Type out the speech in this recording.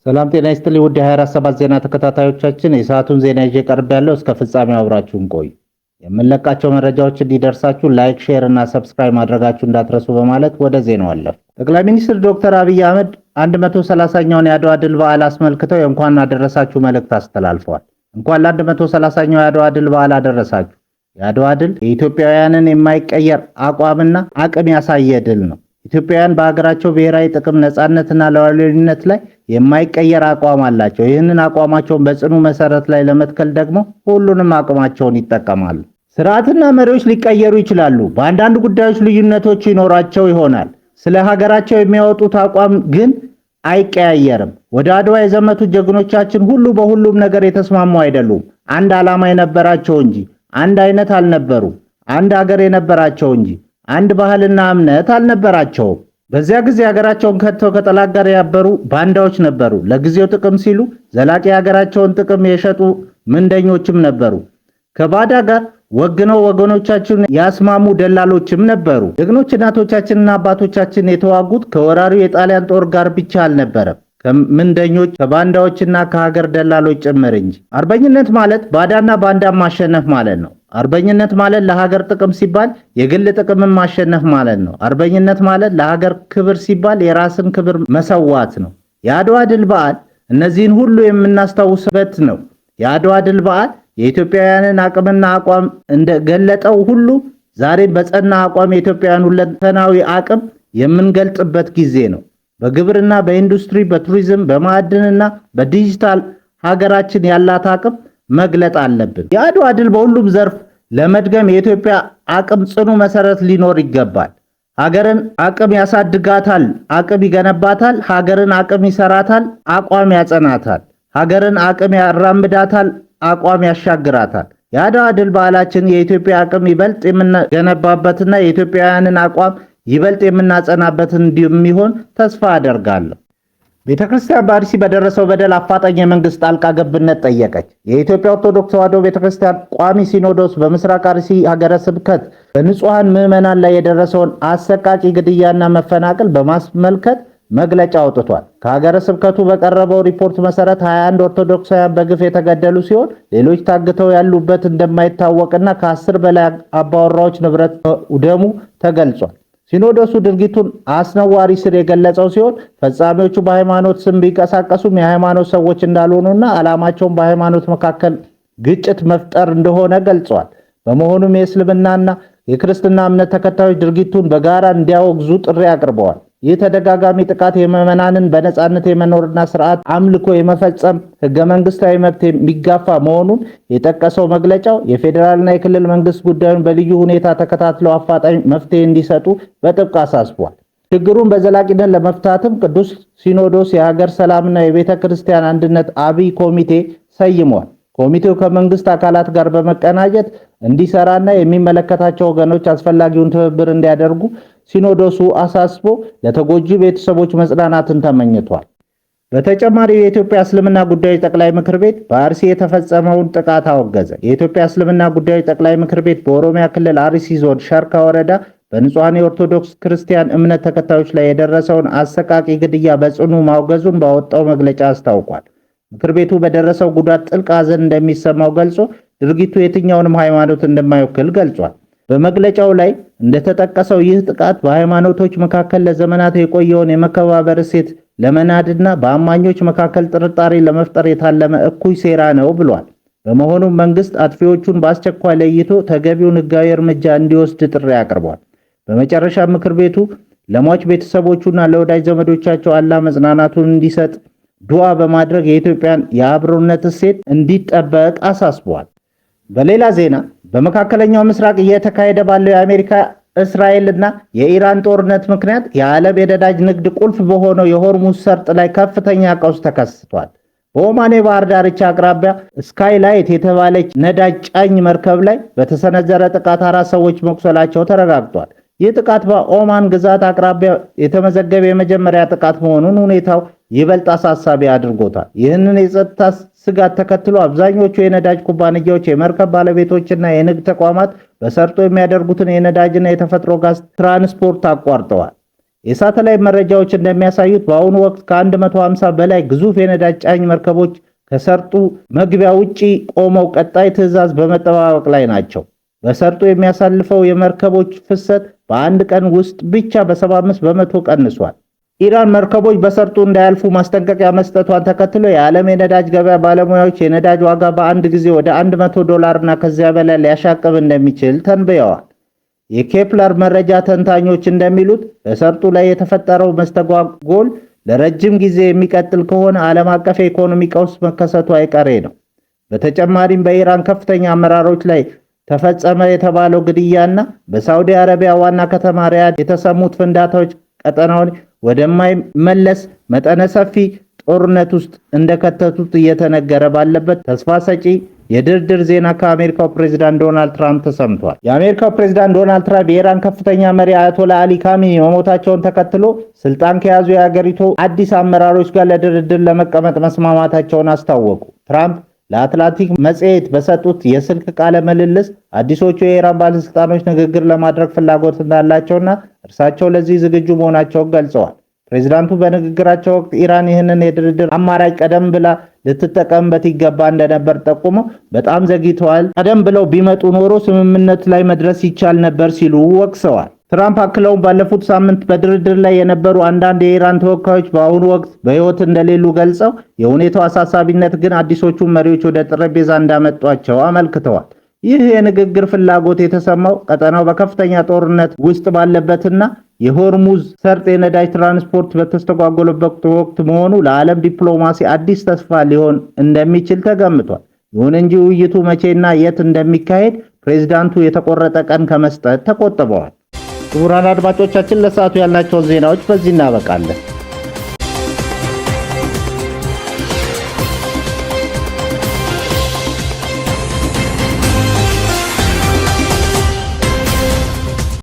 ሰላም ጤና ይስጥልኝ ውድ 24/7 ዜና ተከታታዮቻችን፣ የሰዓቱን ዜና ይዤ ቀርቤያለሁ። እስከ ፍጻሜው አብራችሁን ቆዩ። የምንለቃቸው መረጃዎች እንዲደርሳችሁ ላይክ፣ ሼር እና ሰብስክራይብ ማድረጋችሁ እንዳትረሱ በማለት ወደ ዜናው አለፉ። ጠቅላይ ሚኒስትር ዶክተር አብይ አህመድ 130ኛውን የአድዋ ድል በዓል አስመልክተው የእንኳን አደረሳችሁ መልእክት አስተላልፈዋል። እንኳን ለ130ኛው የአድዋ ድል በዓል አደረሳችሁ። የአድዋ ድል የኢትዮጵያውያንን የማይቀየር አቋምና አቅም ያሳየ ድል ነው። ኢትዮጵያውያን በሀገራቸው ብሔራዊ ጥቅም፣ ነፃነትና ሉዓላዊነት ላይ የማይቀየር አቋም አላቸው። ይህንን አቋማቸውን በጽኑ መሰረት ላይ ለመትከል ደግሞ ሁሉንም አቅማቸውን ይጠቀማሉ። ስርዓትና መሪዎች ሊቀየሩ ይችላሉ። በአንዳንድ ጉዳዮች ልዩነቶች ይኖራቸው ይሆናል። ስለ ሀገራቸው የሚያወጡት አቋም ግን አይቀያየርም። ወደ አድዋ የዘመቱት ጀግኖቻችን ሁሉ በሁሉም ነገር የተስማሙ አይደሉም። አንድ ዓላማ የነበራቸው እንጂ አንድ አይነት አልነበሩም። አንድ ሀገር የነበራቸው እንጂ አንድ ባህልና እምነት አልነበራቸውም። በዚያ ጊዜ ሀገራቸውን ከተው ከጠላት ጋር ያበሩ ባንዳዎች ነበሩ። ለጊዜው ጥቅም ሲሉ ዘላቂ ሀገራቸውን ጥቅም የሸጡ ምንደኞችም ነበሩ። ከባዳ ጋር ወግነው ወገኖቻችን ያስማሙ ደላሎችም ነበሩ። ጀግኖች እናቶቻችንና አባቶቻችን የተዋጉት ከወራሪው የጣሊያን ጦር ጋር ብቻ አልነበረም፣ ከምንደኞች ከባንዳዎችና ከሀገር ደላሎች ጭምር እንጂ። አርበኝነት ማለት ባዳና ባንዳን ማሸነፍ ማለት ነው። አርበኝነት ማለት ለሀገር ጥቅም ሲባል የግል ጥቅምን ማሸነፍ ማለት ነው። አርበኝነት ማለት ለሀገር ክብር ሲባል የራስን ክብር መሰዋት ነው። የአድዋ ድል በዓል እነዚህን ሁሉ የምናስታውስበት ነው። የአድዋ ድል በዓል የኢትዮጵያውያንን አቅምና አቋም እንደገለጠው ሁሉ ዛሬም በጸና አቋም የኢትዮጵያውያን ሁለንተናዊ አቅም የምንገልጽበት ጊዜ ነው። በግብርና፣ በኢንዱስትሪ፣ በቱሪዝም፣ በማዕድንና በዲጂታል ሀገራችን ያላት አቅም መግለጥ አለብን። የአድዋ ድል በሁሉም ዘርፍ ለመድገም የኢትዮጵያ አቅም ጽኑ መሰረት ሊኖር ይገባል። ሀገርን አቅም ያሳድጋታል፣ አቅም ይገነባታል። ሀገርን አቅም ይሰራታል፣ አቋም ያጸናታል። ሀገርን አቅም ያራምዳታል፣ አቋም ያሻግራታል። የአድዋ ድል በዓላችን የኢትዮጵያ አቅም ይበልጥ የምንገነባበትና የኢትዮጵያውያንን አቋም ይበልጥ የምናጸናበት እንደሚሆን ተስፋ አደርጋለሁ። ቤተክርስቲያን በአርሲ በደረሰው በደል አፋጣኝ የመንግስት ጣልቃ ገብነት ጠየቀች። የኢትዮጵያ ኦርቶዶክስ ተዋሕዶ ቤተክርስቲያን ቋሚ ሲኖዶስ በምስራቅ አርሲ ሀገረ ስብከት በንጹሐን ምዕመናን ላይ የደረሰውን አሰቃቂ ግድያና መፈናቀል በማስመልከት መግለጫ አውጥቷል። ከሀገረ ስብከቱ በቀረበው ሪፖርት መሰረት 21 ኦርቶዶክሳውያን በግፍ የተገደሉ ሲሆን ሌሎች ታግተው ያሉበት እንደማይታወቅና ከ10 በላይ አባወራዎች ንብረት ውደሙ ተገልጿል። ሲኖዶሱ ድርጊቱን አስነዋሪ ስር የገለጸው ሲሆን ፈጻሚዎቹ በሃይማኖት ስም ቢንቀሳቀሱም የሃይማኖት ሰዎች እንዳልሆኑና ዓላማቸውን በሃይማኖት መካከል ግጭት መፍጠር እንደሆነ ገልጿል። በመሆኑም የእስልምናና የክርስትና እምነት ተከታዮች ድርጊቱን በጋራ እንዲያወግዙ ጥሪ አቅርበዋል። ይህ ተደጋጋሚ ጥቃት የምዕመናንን በነጻነት የመኖርና ስርዓት አምልኮ የመፈጸም ህገ መንግስታዊ መብት የሚጋፋ መሆኑን የጠቀሰው መግለጫው የፌዴራልና የክልል መንግስት ጉዳዩን በልዩ ሁኔታ ተከታትለው አፋጣኝ መፍትሄ እንዲሰጡ በጥብቅ አሳስቧል። ችግሩን በዘላቂነት ለመፍታትም ቅዱስ ሲኖዶስ የሀገር ሰላምና የቤተ ክርስቲያን አንድነት አብይ ኮሚቴ ሰይሟል። ኮሚቴው ከመንግስት አካላት ጋር በመቀናጀት እንዲሰራና የሚመለከታቸው ወገኖች አስፈላጊውን ትብብር እንዲያደርጉ ሲኖዶሱ አሳስቦ ለተጎጂ ቤተሰቦች መጽናናትን ተመኝቷል። በተጨማሪ የኢትዮጵያ እስልምና ጉዳዮች ጠቅላይ ምክር ቤት በአርሲ የተፈጸመውን ጥቃት አወገዘ። የኢትዮጵያ እስልምና ጉዳዮች ጠቅላይ ምክር ቤት በኦሮሚያ ክልል አርሲ ዞን ሸርካ ወረዳ በንጹሐን የኦርቶዶክስ ክርስቲያን እምነት ተከታዮች ላይ የደረሰውን አሰቃቂ ግድያ በጽኑ ማውገዙን ባወጣው መግለጫ አስታውቋል። ምክር ቤቱ በደረሰው ጉዳት ጥልቅ ሐዘን እንደሚሰማው ገልጾ ድርጊቱ የትኛውንም ሃይማኖት እንደማይወክል ገልጿል። በመግለጫው ላይ እንደተጠቀሰው ይህ ጥቃት በሃይማኖቶች መካከል ለዘመናት የቆየውን የመከባበር እሴት ለመናድና በአማኞች መካከል ጥርጣሬ ለመፍጠር የታለመ እኩይ ሴራ ነው ብሏል። በመሆኑም መንግስት አጥፊዎቹን በአስቸኳይ ለይቶ ተገቢውን ሕጋዊ እርምጃ እንዲወስድ ጥሪ አቅርቧል። በመጨረሻ ምክር ቤቱ ለሟች ቤተሰቦቹና ለወዳጅ ዘመዶቻቸው አላህ መጽናናቱን እንዲሰጥ ዱዓ በማድረግ የኢትዮጵያን የአብሮነት እሴት እንዲጠበቅ አሳስቧል። በሌላ ዜና በመካከለኛው ምስራቅ እየተካሄደ ባለው የአሜሪካ እስራኤልና የኢራን ጦርነት ምክንያት የዓለም የነዳጅ ንግድ ቁልፍ በሆነው የሆርሙዝ ሰርጥ ላይ ከፍተኛ ቀውስ ተከስቷል። በኦማን የባህር ዳርቻ አቅራቢያ ስካይላይት የተባለች ነዳጅ ጫኝ መርከብ ላይ በተሰነዘረ ጥቃት 4 ሰዎች መቁሰላቸው ተረጋግጧል። ይህ ጥቃት በኦማን ግዛት አቅራቢያ የተመዘገበ የመጀመሪያ ጥቃት መሆኑን ሁኔታው ይበልጥ አሳሳቢ አድርጎታል። ይህንን የጸጥታ ስጋት ተከትሎ አብዛኞቹ የነዳጅ ኩባንያዎች፣ የመርከብ ባለቤቶችና የንግድ ተቋማት በሰርጦ የሚያደርጉትን የነዳጅና የተፈጥሮ ጋዝ ትራንስፖርት አቋርጠዋል። የሳተላይት መረጃዎች እንደሚያሳዩት በአሁኑ ወቅት ከ150 በላይ ግዙፍ የነዳጅ ጫኝ መርከቦች ከሰርጡ መግቢያ ውጪ ቆመው ቀጣይ ትዕዛዝ በመጠባበቅ ላይ ናቸው። በሰርጡ የሚያሳልፈው የመርከቦች ፍሰት በአንድ ቀን ውስጥ ብቻ በ75 በመቶ ቀንሷል። ኢራን መርከቦች በሰርጡ እንዳያልፉ ማስጠንቀቂያ መስጠቷን ተከትሎ የዓለም የነዳጅ ገበያ ባለሙያዎች የነዳጅ ዋጋ በአንድ ጊዜ ወደ $100 እና ከዚያ በላይ ሊያሻቅብ እንደሚችል ተንብየዋል። የኬፕለር መረጃ ተንታኞች እንደሚሉት በሰርጡ ላይ የተፈጠረው መስተጓጎል ለረጅም ጊዜ የሚቀጥል ከሆነ ዓለም አቀፍ የኢኮኖሚ ቀውስ መከሰቱ አይቀሬ ነው። በተጨማሪም በኢራን ከፍተኛ አመራሮች ላይ ተፈጸመ የተባለው ግድያና በሳውዲ አረቢያ ዋና ከተማ ሪያድ የተሰሙት ፍንዳታዎች ቀጠናውን ወደማይመለስ መጠነ ሰፊ ጦርነት ውስጥ እንደከተቱት እየተነገረ ባለበት ተስፋ ሰጪ የድርድር ዜና ከአሜሪካው ፕሬዝዳንት ዶናልድ ትራምፕ ተሰምቷል። የአሜሪካው ፕሬዝዳንት ዶናልድ ትራምፕ የኢራን ከፍተኛ መሪ አያቶላ አሊ ካሚኒ መሞታቸውን ተከትሎ ስልጣን ከያዙ የሀገሪቱ አዲስ አመራሮች ጋር ለድርድር ለመቀመጥ መስማማታቸውን አስታወቁ። ትራምፕ ለአትላንቲክ መጽሔት በሰጡት የስልክ ቃለ ምልልስ አዲሶቹ የኢራን ባለስልጣኖች ንግግር ለማድረግ ፍላጎት እንዳላቸውና እርሳቸው ለዚህ ዝግጁ መሆናቸውን ገልጸዋል። ፕሬዝዳንቱ በንግግራቸው ወቅት ኢራን ይህንን የድርድር አማራጭ ቀደም ብላ ልትጠቀምበት ይገባ እንደነበር ጠቁመው በጣም ዘግይተዋል፣ ቀደም ብለው ቢመጡ ኖሮ ስምምነት ላይ መድረስ ይቻል ነበር ሲሉ ወቅሰዋል። ትራምፕ አክለውም ባለፉት ሳምንት በድርድር ላይ የነበሩ አንዳንድ የኢራን ተወካዮች በአሁኑ ወቅት በሕይወት እንደሌሉ ገልጸው የሁኔታው አሳሳቢነት ግን አዲሶቹ መሪዎች ወደ ጠረጴዛ እንዳመጧቸው አመልክተዋል። ይህ የንግግር ፍላጎት የተሰማው ቀጠናው በከፍተኛ ጦርነት ውስጥ ባለበትና የሆርሙዝ ሰርጥ የነዳጅ ትራንስፖርት በተስተጓጎለበት ወቅት መሆኑ ለዓለም ዲፕሎማሲ አዲስ ተስፋ ሊሆን እንደሚችል ተገምቷል። ይሁን እንጂ ውይይቱ መቼና የት እንደሚካሄድ ፕሬዝዳንቱ የተቆረጠ ቀን ከመስጠት ተቆጥበዋል። ክቡራን አድማጮቻችን ለሰዓቱ ያልናቸውን ዜናዎች በዚህ እናበቃለን።